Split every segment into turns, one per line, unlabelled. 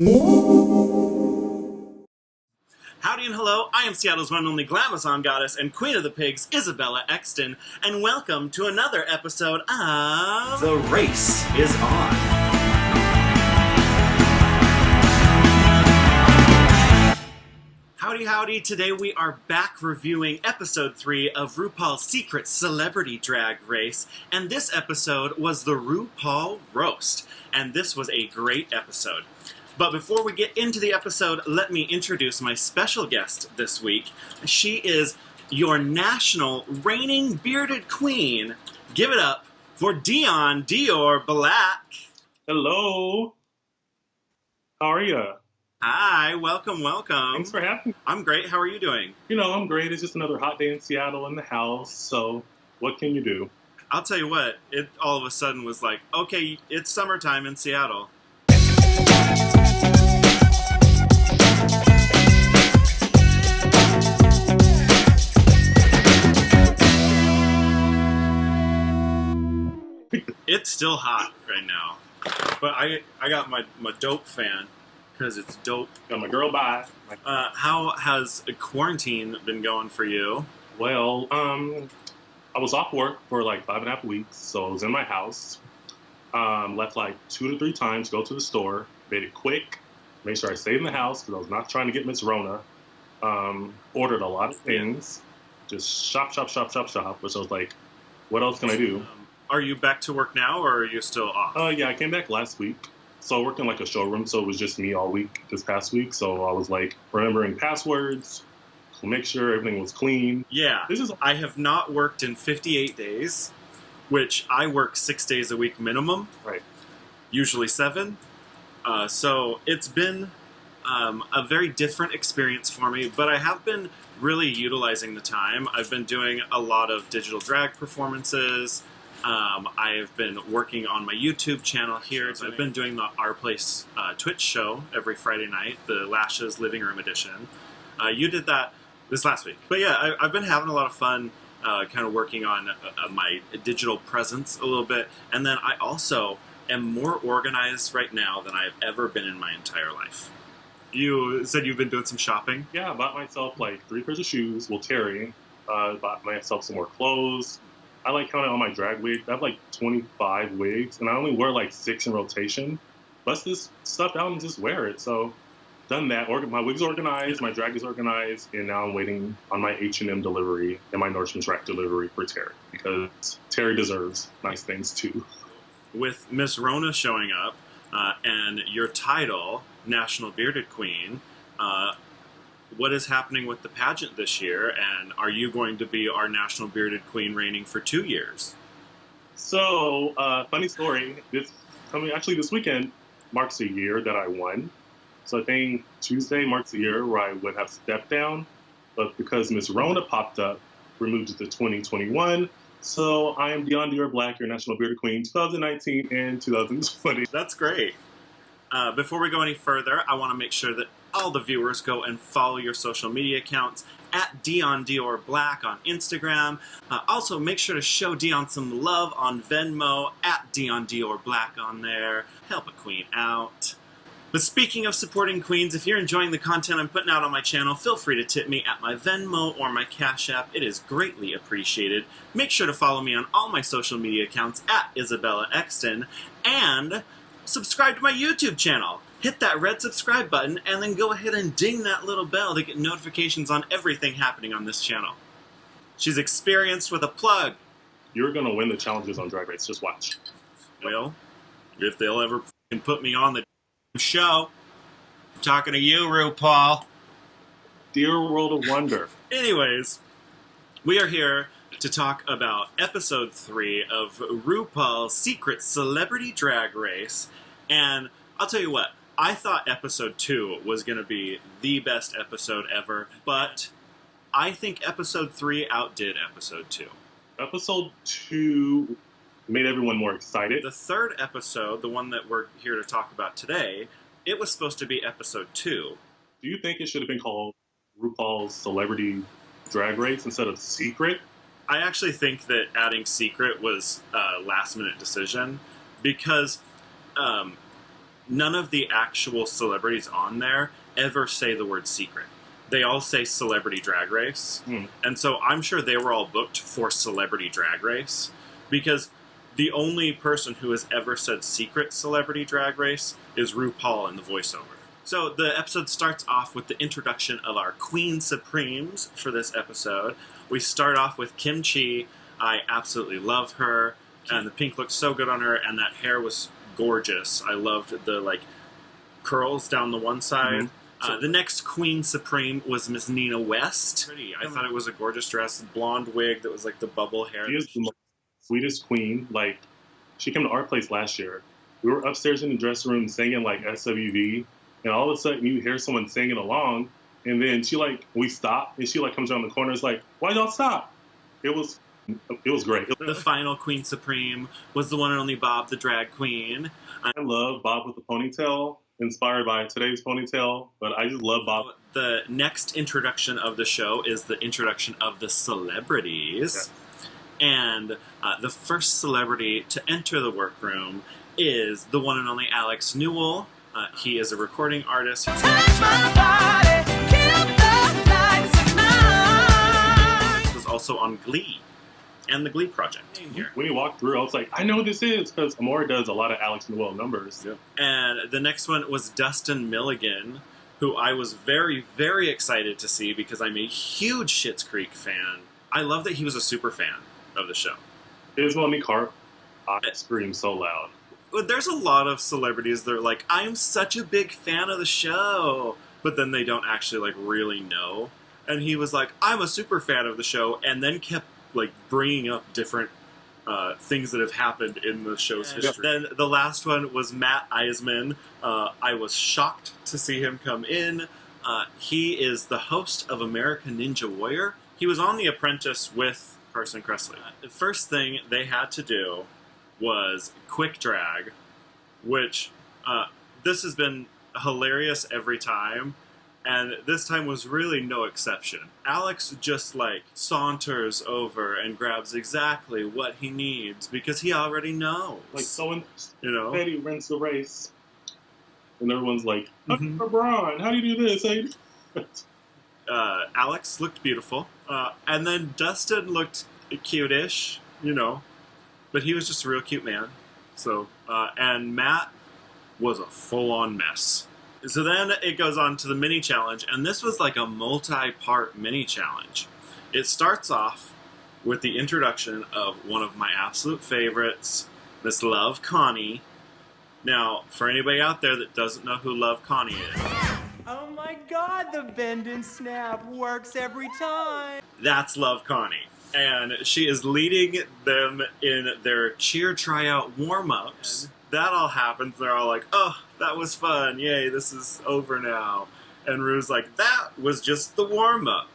Howdy and hello, I am Seattle's one and only Glamazon goddess and queen of the pigs, IsabellaExtynn, and welcome to another episode of...
The Race is On.
Howdy, howdy. Today we are back reviewing episode 3 of RuPaul's Secret Celebrity Drag Race, and this episode was the RuPaul Roast, and this was a great episode. But before we get into the episode, let me introduce my special guest this week. She is your national reigning bearded queen. Give it up for Dion Dior Black.
Hello. How are you?
Hi, welcome.
Thanks for having me.
I'm great. How are you doing?
I'm great. It's just another hot day in Seattle in the house, so what can you do?
I'll tell you what, it all of a sudden was like, okay, it's summertime in Seattle. It's still hot right now, but I got my dope fan because it's dope.
Got my girl by.
How has quarantine been going for you?
Well, I was off work for like 5.5 weeks, so I was in my house. Left like 2 to 3 times, go to the store, made it quick, made sure I stayed in the house because I was not trying to get Miss Rona. Ordered a lot of things, just shop, which I was like, what else can I do?
Are you back to work now, or are you still off?
Yeah, I came back last week. So I worked in like a showroom, so it was just me all week this past week. So I was like remembering passwords, to make sure everything was clean.
Yeah, I have not worked in 58 days, which I work 6 days a week minimum.
Right.
Usually 7. So it's been a very different experience for me, but I have been really utilizing the time. I've been doing a lot of digital drag performances. I've been working on my YouTube channel here. So I've been doing the Our Place Twitch show every Friday night, the Lashes Living Room Edition. You did that this last week. But yeah, I've been having a lot of fun kind of working on my digital presence a little bit. And then I also am more organized right now than I've ever been in my entire life. You said you've been doing some shopping?
Yeah, I bought myself like 3 pairs of shoes. Well, Terry bought myself some more clothes. I like counting all my drag wigs. I have like 25 wigs, and I only wear like 6 in rotation. Bust this stuff out and just wear it. So, done that. My wig's organized, my drag is organized, and now I'm waiting on my H&M delivery and my Nordstrom's rack delivery for Terry, because Terry deserves nice things too.
With Miss Rona showing up and your title, National Bearded Queen, what is happening with the pageant this year, and are you going to be our National Bearded Queen reigning for 2 years?
So, funny story, this weekend marks a year that I won. So I think Tuesday marks a year where I would have stepped down, but because Miss Rona popped up, removed it to 2021. So I am Dion Dior Black, your National Bearded Queen, 2019 and 2020.
That's great. Before we go any further, I want to make sure that all the viewers go and follow your social media accounts at Dion Dior Black on Instagram. Also, make sure to show Dion some love on Venmo at Dion Dior Black on there. Help a queen out. But speaking of supporting queens, if you're enjoying the content I'm putting out on my channel, feel free to tip me at my Venmo or my CashApp. It is greatly appreciated. Make sure to follow me on all my social media accounts at IsabellaExtynn, and subscribe to my YouTube channel. Hit that red subscribe button, and then go ahead and ding that little bell to get notifications on everything happening on this channel. She's experienced with a plug.
You're going to win the challenges on Drag Race. Just watch.
Well, if they'll ever put me on the show. I'm talking to you, RuPaul.
Dear World of Wonder.
Anyways, we are here to talk about episode 3 of RuPaul's Secret Celebrity Drag Race. And I'll tell you what, I thought episode 2 was going to be the best episode ever, but I think episode 3 outdid episode 2.
Episode 2 made everyone more excited.
The third episode, the one that we're here to talk about today, it was supposed to be episode 2.
Do you think it should have been called RuPaul's Celebrity Drag Race instead of Secret?
I actually think that adding Secret was a last-minute decision because none of the actual celebrities on there ever say the word secret. They all say Celebrity Drag Race. And so I'm sure they were all booked for Celebrity Drag Race, because the only person who has ever said Secret Celebrity Drag Race is RuPaul in the voiceover. So the episode starts off with the introduction of our Queen Supremes for this episode. We start off with Kim Chi. I absolutely love her, and the pink looked so good on her, and that hair was gorgeous. I loved the like curls down the one side. The next Queen Supreme was Miss Nina West. I thought it was a gorgeous dress, blonde wig that was like the bubble hair.
She is the most sweetest queen. Like, she came to our place last year. We were upstairs in the dressing room singing like SWV, and all of a sudden you hear someone singing along, and then we stop, and she like comes around the corner. It's like, why y'all stop? It was great.
The final Queen Supreme was the one and only Bob, the drag queen.
I love Bob with the ponytail, inspired by today's ponytail, but I just love Bob.
The next introduction of the show is the introduction of the celebrities. Yeah. And the first celebrity to enter the workroom is the one and only Alex Newell. He is a recording artist. Touch my body, kill the lights tonight. He was also on Glee and the Glee Project. Here.
When he walked through, I was like, I know who this is, because Amora does a lot of Alex Newell numbers.
Yeah. And the next one was Dustin Milligan, who I was very, very excited to see because I'm a huge Schitt's Creek fan. I love that he was a super fan of the show.
His Lonely Cart, I scream so loud.
There's a lot of celebrities that are like, I'm such a big fan of the show, but then they don't actually like really know. And he was like, I'm a super fan of the show, and then kept like bringing up different things that have happened in the show's history. Then the last one was Matt Iseman. I was shocked to see him come in. He is the host of American Ninja Warrior. He was on The Apprentice with Carson Kressley. The first thing they had to do was quick drag, which this has been hilarious every time, and this time was really no exception. Alex just like saunters over and grabs exactly what he needs because he already knows.
Like someone,
you know,
Betty runs the race, and everyone's like, LeBron, how do you do this?
Alex looked beautiful, and then Dustin looked cute-ish, you know, but he was just a real cute man. So, and Matt was a full-on mess. So then it goes on to the mini challenge, and this was like a multi-part mini challenge. It starts off with the introduction of one of my absolute favorites, Miss Love Connie. Now, for anybody out there that doesn't know who Love Connie is,
oh my God, the bend and snap works every time.
That's Love Connie. And she is leading them in their cheer tryout warm-ups. That all happens. They're all like, oh, that was fun. Yay, this is over now. And Rue's like, that was just the warm-up.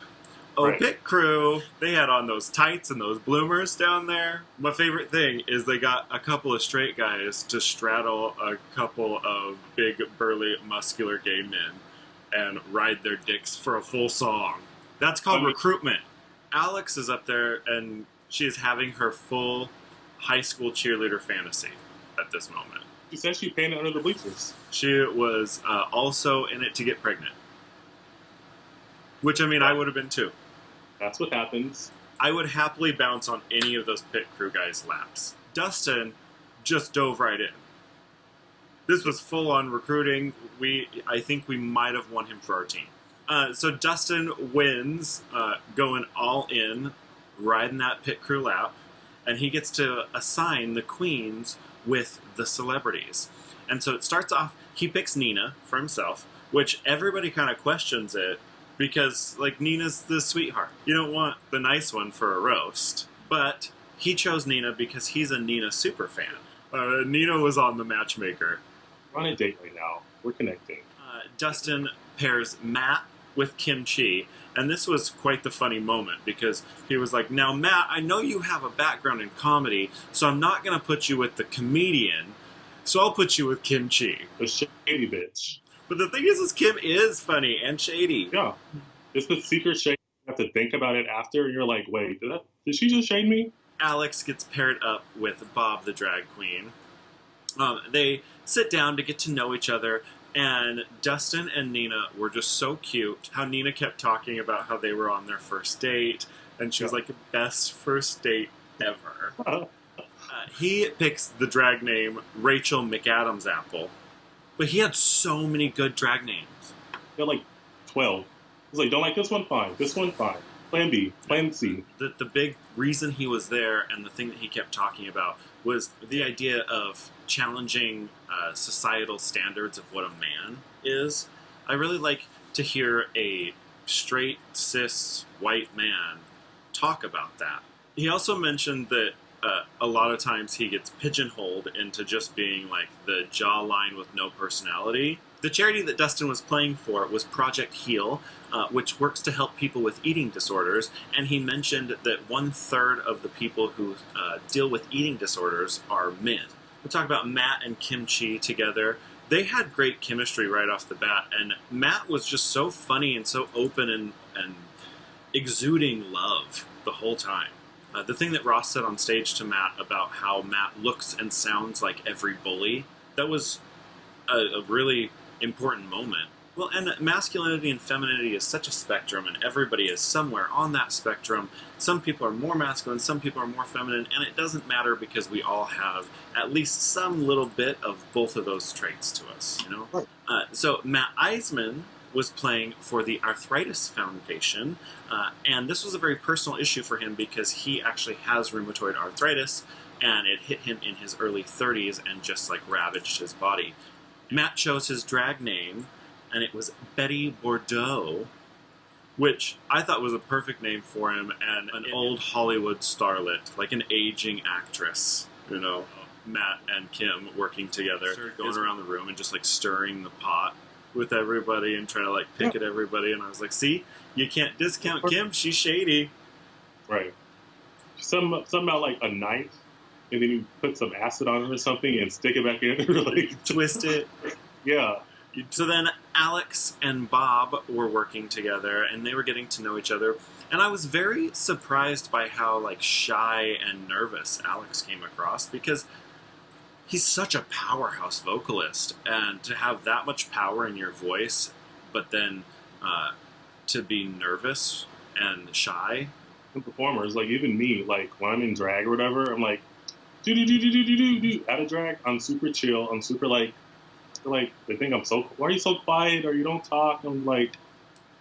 Oh, right. Pit crew. They had on those tights and those bloomers down there. My favorite thing is they got a couple of straight guys to straddle a couple of big, burly, muscular gay men and ride their dicks for a full song. That's called recruitment. Alex is up there, and she is having her full high school cheerleader fantasy at this moment.
She said she painted under the bleachers.
She was also in it to get pregnant. Which, I mean, I would have been too.
That's what happens.
I would happily bounce on any of those pit crew guys' laps. Dustin just dove right in. This was full-on recruiting. I think we might have won him for our team. So Dustin wins, going all in, riding that pit crew lap, and he gets to assign the queens with the celebrities. And so it starts off, he picks Nina for himself, which everybody kind of questions it, because, like, Nina's the sweetheart. You don't want the nice one for a roast. But he chose Nina because he's a Nina super fan. Nina was on the matchmaker.
We're on a date right now. We're connecting.
Dustin pairs Matt with Kim Chi, and this was quite the funny moment because he was like, now Matt, I know you have a background in comedy, so I'm not going to put you with the comedian, so I'll put you with Kim Chi.
The shady bitch.
But the thing is Kim is funny and shady.
Yeah. It's the secret shade. You have to think about it after, and you're like, wait, did she just shade me?
Alex gets paired up with Bob the drag queen. They sit down to get to know each other, and Dustin and Nina were just so cute. How Nina kept talking about how they were on their first date, and she was like, best first date ever. He picks the drag name Rachel McAdams Apple, but he had so many good drag names.
They're like 12. He's like, don't like this one? Fine. This one? Fine. Plan B. Plan C.
The big reason he was there, and the thing that he kept talking about, was the idea of challenging societal standards of what a man is. I really like to hear a straight, cis, white man talk about that. He also mentioned that a lot of times he gets pigeonholed into just being like the jawline with no personality. The charity that Dustin was playing for was Project Heal, which works to help people with eating disorders, and he mentioned that 1/3 of the people who deal with eating disorders are men. We'll talk about Matt and Kimchi together. They had great chemistry right off the bat, and Matt was just so funny and so open and exuding love the whole time. The thing that Ross said on stage to Matt about how Matt looks and sounds like every bully, that was a really important moment. Well, and masculinity and femininity is such a spectrum, and everybody is somewhere on that spectrum. Some people are more masculine, some people are more feminine, and it doesn't matter because we all have at least some little bit of both of those traits to us, you know?
Right.
So Matt Iseman was playing for the Arthritis Foundation, and this was a very personal issue for him because he actually has rheumatoid arthritis, and it hit him in his early 30s and just like ravaged his body. Matt chose his drag name, and it was Betty Bordeaux, which I thought was a perfect name for him, and an old Hollywood starlet, like an aging actress, you know. Matt and Kim working together, going around the room and just like stirring the pot with everybody and trying to like pick at everybody, and I was like, see, you can't discount Kim, she's shady.
Right. Something about like a knife, and then you put some acid on it or something and stick it back in. Like,
twist it.
Yeah.
So then Alex and Bob were working together, and they were getting to know each other, and I was very surprised by how like shy and nervous Alex came across, because he's such a powerhouse vocalist, and to have that much power in your voice, but then to be nervous and shy.
And performers, like even me, like when I'm in drag or whatever, I'm like, do. Out of drag, I'm super chill. I'm super like they think I'm so. Why are you so quiet? Or you don't talk? I'm like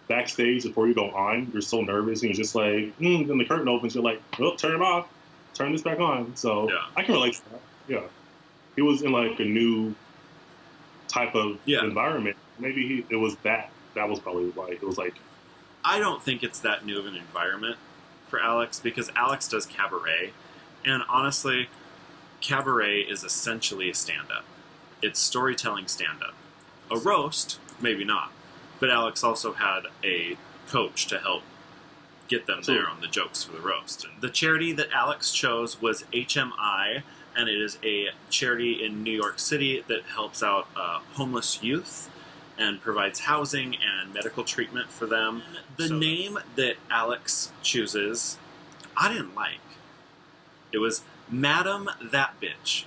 backstage before you go on, you're so nervous, and you're just like, then the curtain opens, you're like, well, turn it off, turn this back on. So
yeah.
I can relate to that. Yeah. He was in like a new type of environment. Maybe it was that. That was probably why it was like.
I don't think it's that new of an environment for Alex, because Alex does cabaret, and honestly, cabaret is essentially a stand-up. It's storytelling stand-up. A roast, maybe not, but Alex also had a coach to help get them there on the jokes for the roast. And the charity that Alex chose was HMI, and it is a charity in New York City that helps out homeless youth and provides housing and medical treatment for them. The name that Alex chooses, I didn't like. It was Madam That Bitch.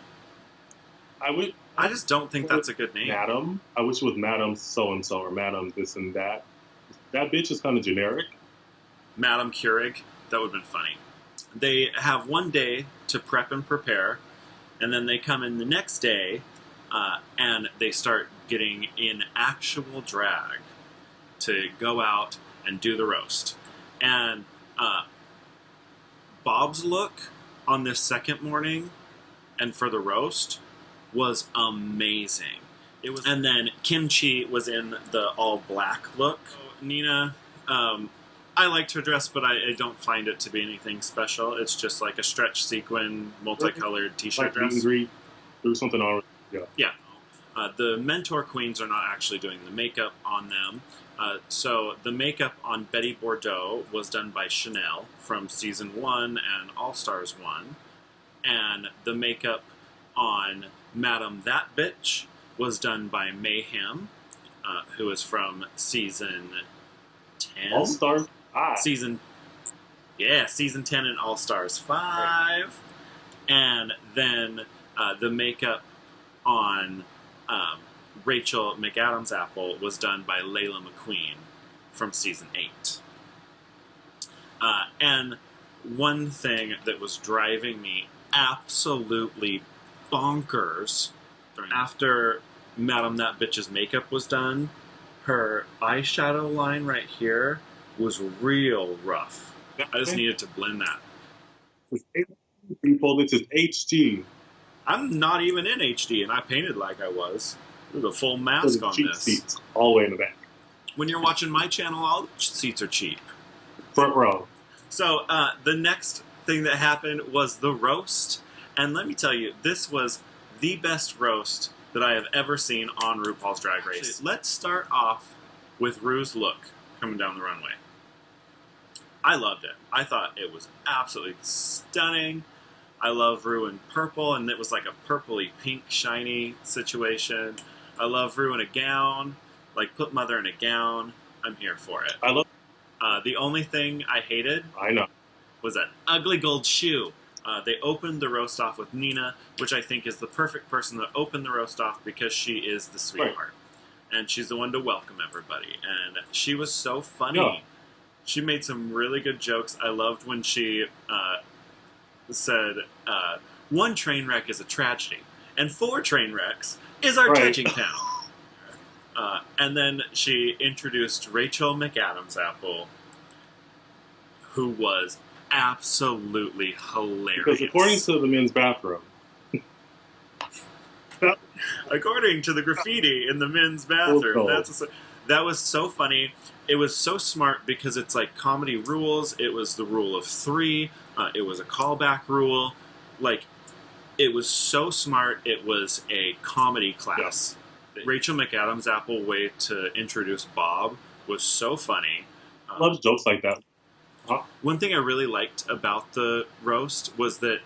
I just don't think that's a good name.
Madam? I wish it was Madam so-and-so or Madam this and that. That bitch is kind of generic.
Madam Keurig, that would have been funny. They have one day to prep and prepare, and then they come in the next day, and they start getting in actual drag to go out and do the roast. And Bob's look on this second morning and for the roast was amazing. It was, and then Kimchi was in the all black look. Nina, I liked her dress, but I don't find it to be anything special. It's just like a stretch sequin, multicolored t-shirt
like
dress.
Meet and greet. There was something on it.
Yeah. The Mentor Queens are not actually doing the makeup on them. So the makeup on Betty Bordeaux was done by Chanel from Season 1 and All Stars 1. And the makeup on Madam That Bitch was done by Mayhem, who is from Season 10.
All Stars 5.
Season 10 and All Stars 5. Right. And then the makeup on Rachel McAdams' apple was done by Layla McQueen from season 8. And one thing that was driving me absolutely bonkers after Madam That Bitch's makeup was done, her eyeshadow line right here was real rough. I just needed to blend that.
People, this is HD.
I'm not even in HD, and I painted like I was. There's a full mask on
cheap
this.
seats all the way in the back.
When you're watching my channel, all the seats are cheap.
Front row.
So the next thing that happened was the roast. And let me tell you, this was the best roast that I have ever seen on RuPaul's Drag Race. Actually, let's start off with Ru's look coming down the runway. I loved it. I thought it was absolutely stunning. I love Ru in purple, and it was like a purpley pink shiny situation. I love Ru in a gown. Like, put Mother in a gown. I'm here for it.
I love.
The only thing I hated
I know.
was that ugly gold shoe. They opened the roast off with Nina, which I think is the perfect person to open the roast off because she is the sweetheart. Right. And she's the one to welcome everybody. And she was so funny. Yeah. She made some really good jokes. I loved when she said, one train wreck is a tragedy, and 4 train wrecks is our touching town. And then she introduced Rachel McAdams' apple, who was absolutely hilarious.
Because according to the men's bathroom,
according to the graffiti in the men's bathroom, that was so funny. It was so smart because it's like comedy rules. It was the rule of 3. It was a callback rule. Like, it was so smart. It was a comedy class. Yeah. Rachel McAdams' apple way to introduce Bob was so funny.
I love jokes like that.
One thing I really liked about the roast was that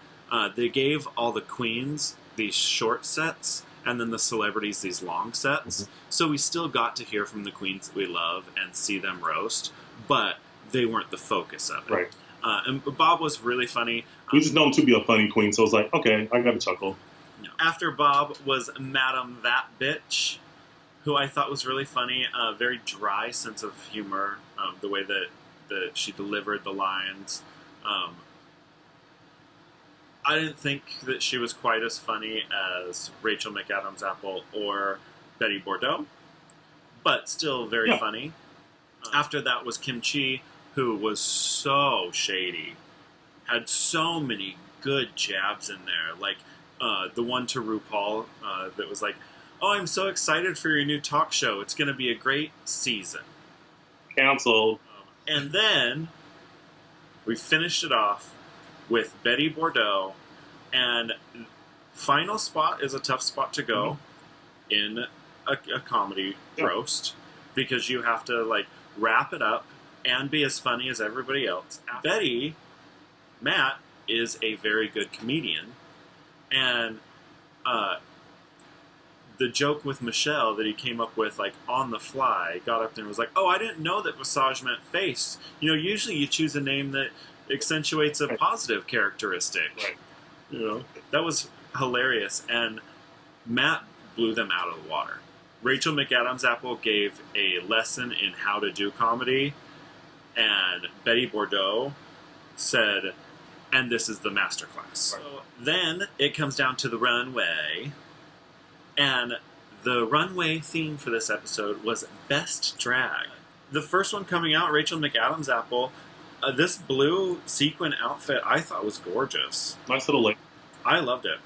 they gave all the queens these short sets and then the celebrities these long sets. Mm-hmm. So we still got to hear from the queens that we love and see them roast, but they weren't the focus of it.
Right.
And Bob was really funny.
We just know him to be a funny queen, so I was like, okay, I got a chuckle.
After Bob was Madam That Bitch, who I thought was really funny. Very dry sense of humor, the way that she delivered the lines. I didn't think that she was quite as funny as Rachel McAdams' apple or Betty Bordeaux, but still very funny. After that was Kim Chi, who was so shady. Had so many good jabs in there. Like the one to RuPaul that was like, oh, I'm so excited for your new talk show. It's going to be a great season.
Canceled.
And then we finished it off with Betty Bordeaux, and final spot is a tough spot to go in a comedy roast because you have to like wrap it up and be as funny as everybody else. Betty, Matt, is a very good comedian, and the joke with Michelle that he came up with, like, on the fly, got up there and was like, oh, I didn't know that visage meant face. You know, usually you choose a name that accentuates a positive characteristic.
Right.
You know, that was hilarious, and Matt blew them out of the water. Rachel McAdams' apple gave a lesson in how to do comedy, and Betty Bordeaux said, and this is the masterclass. So then it comes down to the runway, and the runway theme for this episode was Best Drag. The first one coming out, Rachel McAdams' apple, this blue sequin outfit I thought was gorgeous.
Nice little link.
I loved it.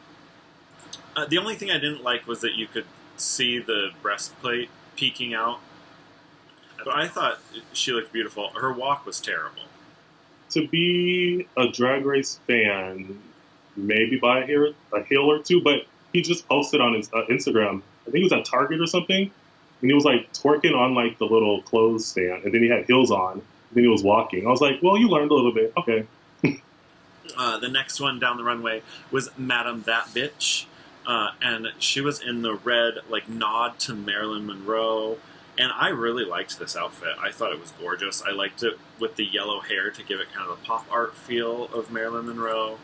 The only thing I didn't like was that you could see the breastplate peeking out. But I thought she looked beautiful. Her walk was terrible.
To be a Drag Race fan, maybe buy a heel or two, but he just posted on his Instagram, I think it was at Target or something, and he was like twerking on like the little clothes stand, and then he had heels on, and then he was walking. I was like, well, you learned a little bit. Okay.
The next one down the runway was Madam That Bitch, and she was in the red, like, nod to Marilyn Monroe, and I really liked this outfit. I thought it was gorgeous. I liked it with the yellow hair to give it kind of a pop art feel of Marilyn Monroe.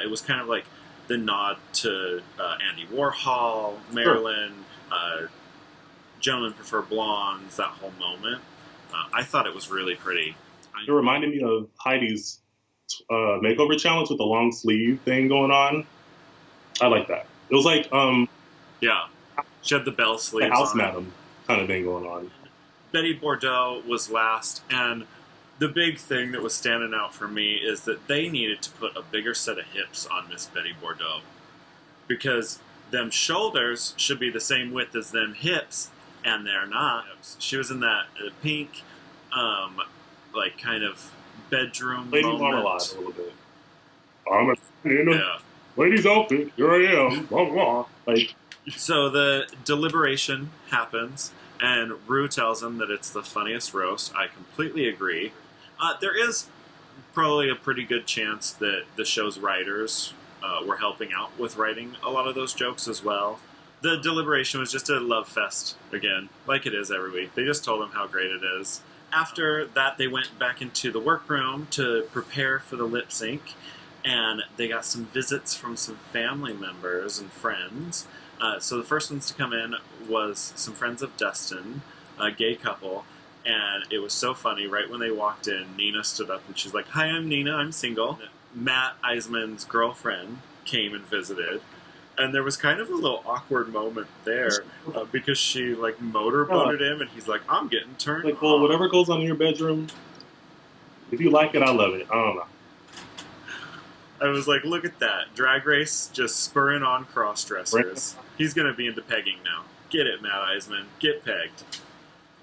It was kind of like the nod to Andy Warhol, Marilyn, Gentlemen Prefer Blondes, that whole moment. I thought it was really pretty.
It reminded me of Heidi's makeover challenge with the long sleeve thing going on. I like that. It was like
yeah, she had the bell sleeves
the house
on.
madam kind of thing going on.
Betty Bordeaux was last, and the big thing that was standing out for me is that they needed to put a bigger set of hips on Miss Betty Bordeaux, because them shoulders should be the same width as them hips, and they're not. She was in that pink, like kind of bedroom
Lady
moment.
Marmalade a little bit. I'm in a lady's outfit. Here I am. Blah blah. Like,
so the deliberation happens, and Rue tells him that it's the funniest roast. I completely agree. There is probably a pretty good chance that the show's writers were helping out with writing a lot of those jokes as well. The deliberation was just a love fest again, like it is every week. They just told him how great it is. After that, they went back into the workroom to prepare for the lip sync, and they got some visits from some family members and friends. So the first ones to come in was some friends of Dustin, a gay couple, and it was so funny. Right when they walked in, Nina stood up and she's like, "Hi, I'm Nina, I'm single." Matt Iseman's girlfriend came and visited, and there was kind of a little awkward moment there because she like motorboated him, and he's like, "I'm getting turned
like, well,
on."
whatever goes on in your bedroom, if you like it, I love it. I don't know.
I was like, look at that. Drag Race just spurring on cross-dressers. He's going to be into pegging now. Get it, Matt Iseman. Get pegged.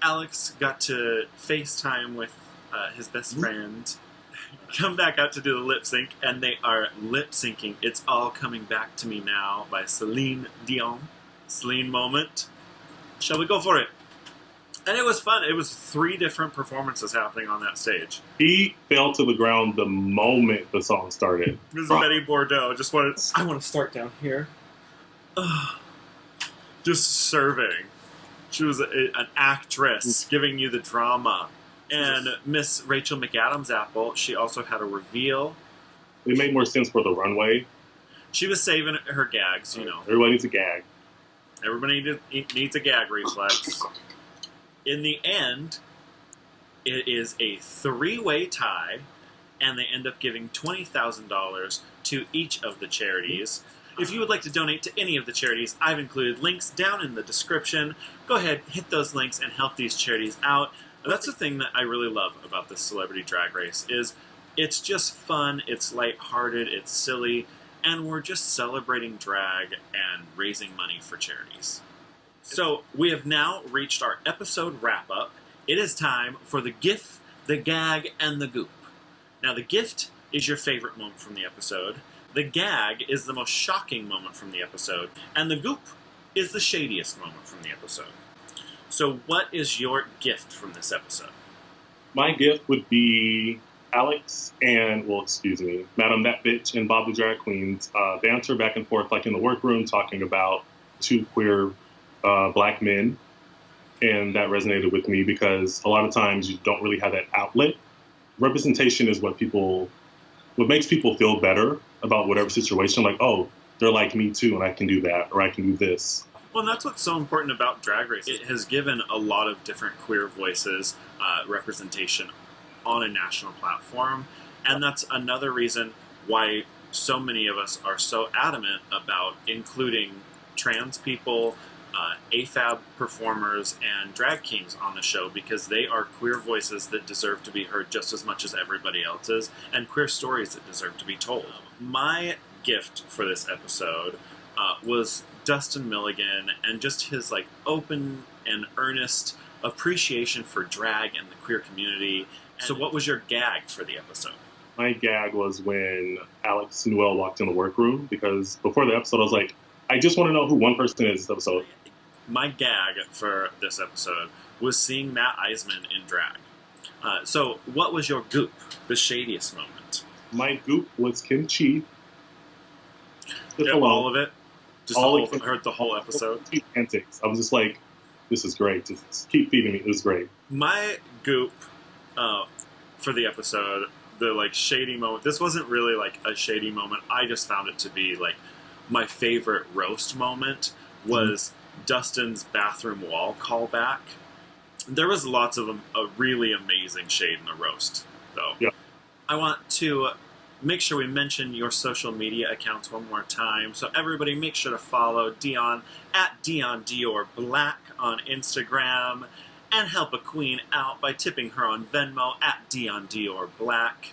Alex got to FaceTime with his best friend. Come back out to do the lip sync, and they are lip syncing It's All Coming Back to Me Now by Celine Dion. Celine moment. Shall we go for it? And it was fun. It was 3 different performances happening on that stage.
He fell to the ground the moment the song started.
This is Betty Bordeaux. I want to start down here. Just serving. She was an actress giving you the drama. And Miss Rachel McAdams Apple, she also had a reveal.
It made more sense for the runway.
She was saving her gags, you know.
Everybody needs a gag.
Everybody needs a gag reflex. In the end, it is a 3-way tie, and they end up giving $20,000 to each of the charities. If you would like to donate to any of the charities, I've included links down in the description. Go ahead, hit those links, and help these charities out. That's the thing that I really love about this Celebrity Drag Race, is it's just fun, it's lighthearted, it's silly, and we're just celebrating drag and raising money for charities. So we have now reached our episode wrap-up. It is time for the GIF, the gag, and the goop. Now the gift is your favorite moment from the episode, the gag is the most shocking moment from the episode, and the goop is the shadiest moment from the episode. So what is your gift from this episode?
My gift would be Alex and, Madam That Bitch and Bob the Drag Queen's banter back and forth, like in the workroom, talking about 2 queer black men. And that resonated with me because a lot of times you don't really have that outlet. Representation is what makes people feel better about whatever situation. Like, oh, they're like me too, and I can do that, or I can do this.
Well, and that's what's so important about Drag Race. It has given a lot of different queer voices representation on a national platform, and that's another reason why so many of us are so adamant about including trans people, AFAB performers, and drag kings on the show, because they are queer voices that deserve to be heard just as much as everybody else's, and queer stories that deserve to be told. My gift for this episode was Dustin Milligan and just his like open and earnest appreciation for drag and the queer community. So what was your gag for the episode?
My gag was when Alex Newell walked in the workroom, because before the episode I was like, I just want to know who one person is this episode.
My gag for this episode was seeing Matt Iseman in drag. So what was your goop, the shadiest moment?
My goop was kimchi.
Yeah, all of it? Just heard the whole episode?
Antics. I was just like, this is great. Just keep feeding me. It was great.
My goop for the episode, the like shady moment. This wasn't really like a shady moment. I just found it to be like my favorite roast moment was Dustin's bathroom wall callback. There was lots of a really amazing shade in the roast, though.
Yeah.
I want to make sure we mention your social media accounts one more time. So everybody make sure to follow Dion at Dion Dior Black on Instagram and help a queen out by tipping her on Venmo at Dion Dior Black.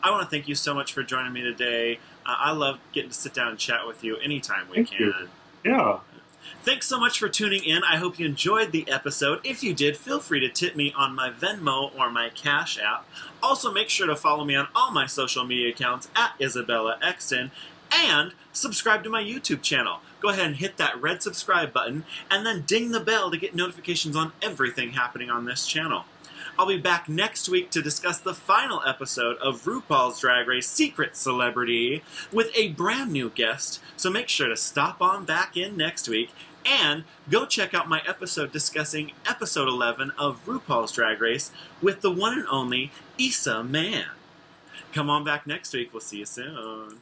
I want to thank you so much for joining me today. I love getting to sit down and chat with you anytime we
Thank
can.
you. Yeah.
Thanks so much for tuning in. I hope you enjoyed the episode. If you did, feel free to tip me on my Venmo or my Cash App. Also, make sure to follow me on all my social media accounts at IsabellaExtynn and subscribe to my YouTube channel. Go ahead and hit that red subscribe button and then ding the bell to get notifications on everything happening on this channel. I'll be back next week to discuss the final episode of RuPaul's Drag Race Secret Celebrity with a brand new guest, so make sure to stop on back in next week and go check out my episode discussing episode 11 of RuPaul's Drag Race with the one and only Iseman. Come on back next week. We'll see you soon.